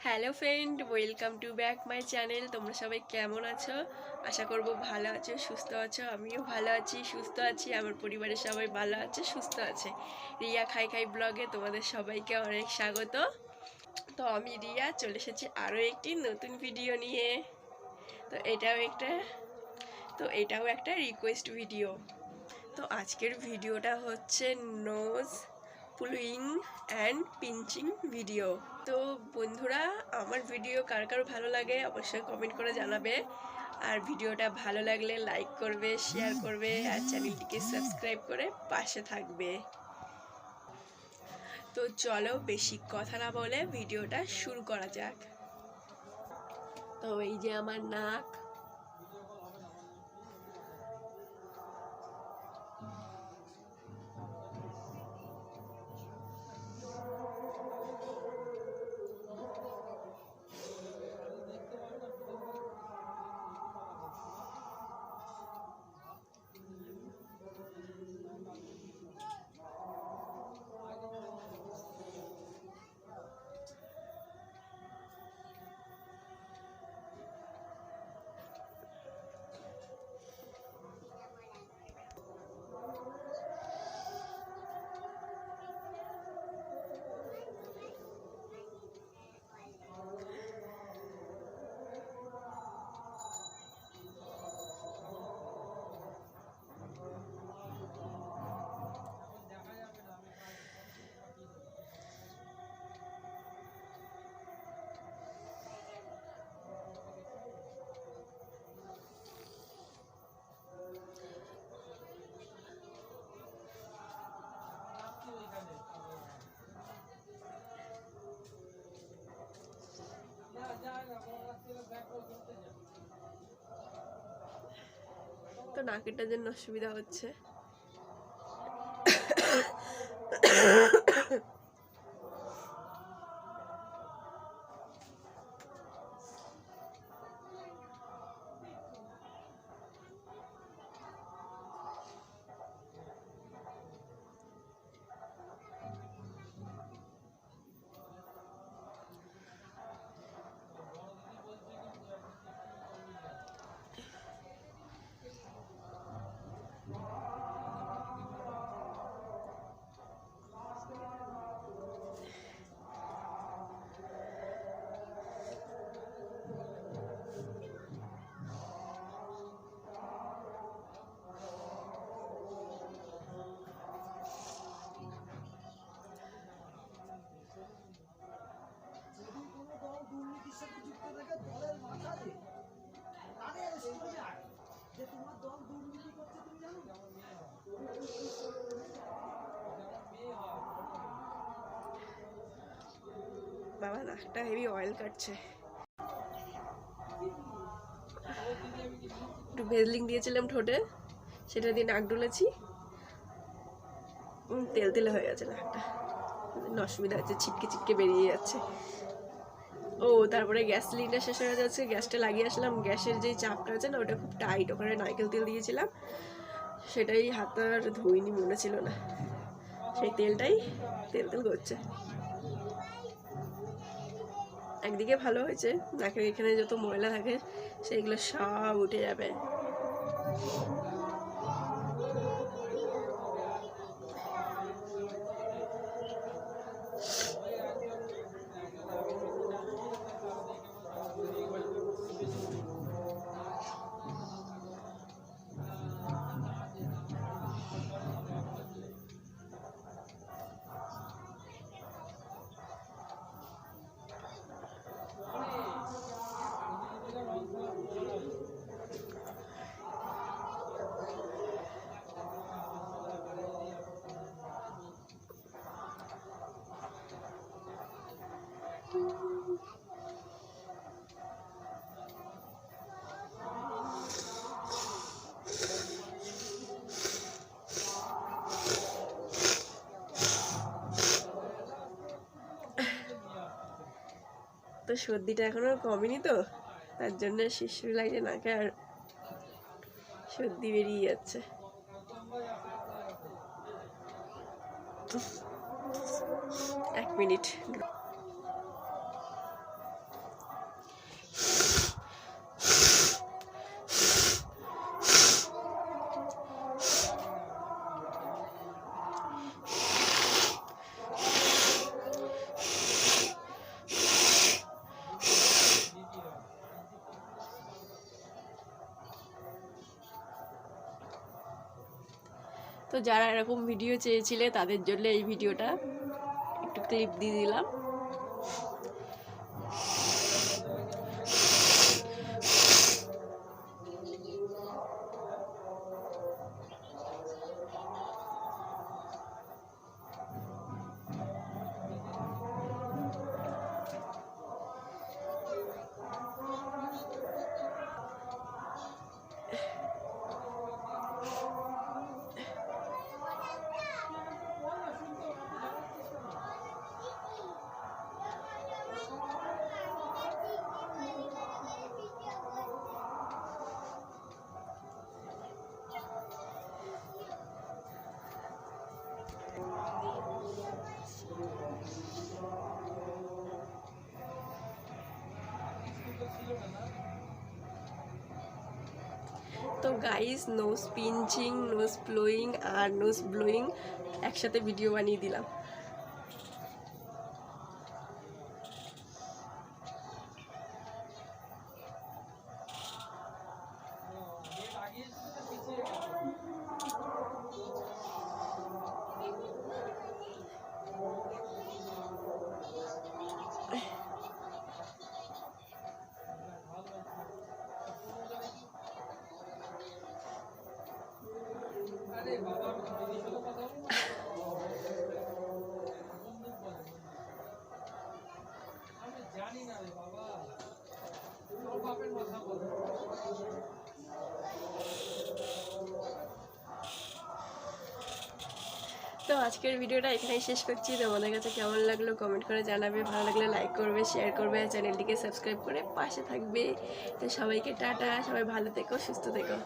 Hello friend, welcome to back my channel. তোমরা সবাই কেমন আছো? আশা করব ভালো আছো, সুস্থ আছো। আমিও ভালো আছি, সুস্থ আছি। আমার পরিবারের সবাই ভালো আছে, সুস্থ আছে। রিয়া খাই খাই ব্লগে তোমাদের সবাইকে অনেক স্বাগত। তো আমি রিয়া চলে এসেছি আরও একটি নতুন ভিডিও নিয়ে। তো এটাও একটা রিকোয়েস্ট ভিডিও। তো আজকের ভিডিওটা হচ্ছে nose pulling and pinching video. তো বন্ধুরা, আমার ভিডিও কার কার ভালো লাগে অবশ্যই কমেন্ট করে জানাবে। আর ভিডিওটা ভালো লাগলে লাইক করবে, শেয়ার করবে, আর চ্যানেলটিকে সাবস্ক্রাইব করে পাশে থাকবে। তো চলো বেশি কথা না বলে ভিডিওটা শুরু করা যাক। তো এই যে আমার নাক, তো নাকেরটার জন্য অসুবিধা হচ্ছে। বাবা নাকটা হেভি অয়েল কাটছে। একটু ভেজলিং দিয়েছিলাম ঠোঁটে, সেটা দিয়ে নাক ডলেছি, তেল তেলে হয়ে গেছে নাকটা। অসুবিধা হচ্ছে, ছিটকে ছিটকে বেরিয়ে যাচ্ছে। ও তারপরে গ্যাস সিলিন্ডার শেষ হয়ে যাচ্ছে, গ্যাসটা লাগিয়ে আসলাম। গ্যাসের যে চাপটা আছে না, ওটা খুব টাইট, ওখানে নারকেল তেল দিয়েছিলাম, সেটাই হাত আর ধুইনি, মনে ছিল না। সেই তেলটাই তেল তেল করছে। একদিকে ভালো হয়েছে, নাকের এখানে যত ময়লা থাকে সেইগুলো সব উঠে যাবে। তো সর্দিটা এখনো কমেনি, তো তার জন্য শিশির লাগছে নাকে, আর সর্দি বেরিয়ে যাচ্ছে। এক মিনিট। যারা এরকম ভিডিও চেয়েছিলে তাদের জন্য এই ভিডিওটা একটু ক্লিপ দিয়ে দিলাম। তো guys, nose pinching, nose blowing আর নোজ ব্লোয়িং একসাথে ভিডিও বানিয়ে দিলাম। তো আজকের ভিডিওটা এখানেই শেষ করছি। তোমাদের কাছে কেমন লাগলো কমেন্ট করে জানাবে, ভালো লাগলে লাইক করবে, শেয়ার করবে, চ্যানেলটিকে সাবস্ক্রাইব করে পাশে থাকবে। তো সবাইকে টাটা, সবাই ভালো থেকো, সুস্থ থেকো।